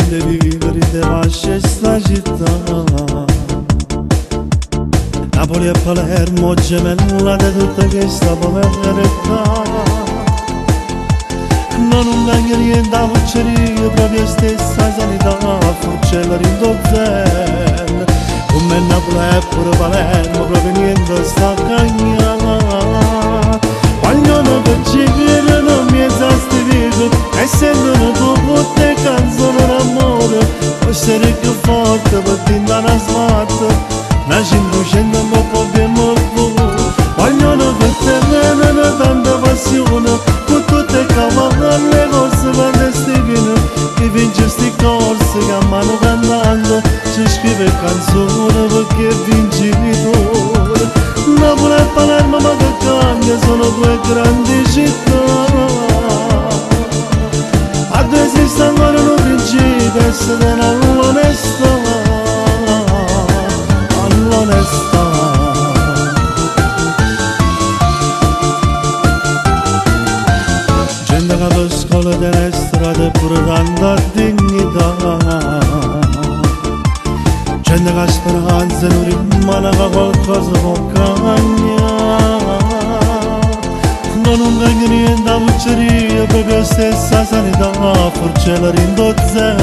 de vivere debaixo esta città. Napoli e Palermo, gemella di tutta questa povertà. Non venga niente a fucceria, proprio stessa sanità, fuccella rindozzella. Come Napoli e pure Palermo, proprio niente sta cagnata. Quando non percepiere non mi esasti vivo, e sentono tutte canzoni d'amore, essere più forte per tintare una smarta, nasce inducendo un po' più morto. Quando non percepiere tanta passione, con tutte le cavalli corse clandestine, che vince sti corse che a mano cantando, ci scrive canzoni perché è vincitore. Napoli e Palermo ma che cambia, sono due grandi città. A due esiste ancora un principio, essere all'onestà, all'onestà. Gente che per scuola delle strade pure tanta dignità. Gente che speranza non rimane che qualcosa può cambiare. Non venga niente a fucceria, proprio stessa sanità, forse la rindozzè.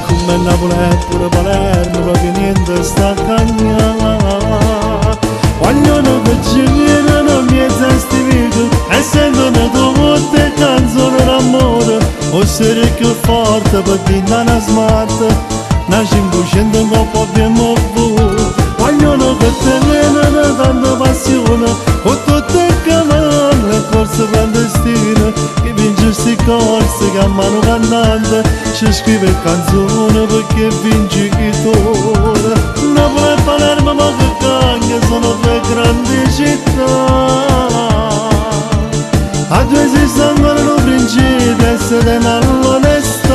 Come Napoli e pure Palermo, proprio niente sta cagnata. Quando non viene non mi esasti vivo, e sentono tutte canzoni d'amore, o essere più forte per tintare una smart, nasce inducendo un po' più morto. Quando non viene tanta passione, con tutte le cavalli corse clandestine, che vince sti corse che a mano cantante, ci scrive canzoni perché è vincitore. Napoli e Palermo ma che cagna, sono due grandi città. A due esiste ancora un principio, essere all'onestà.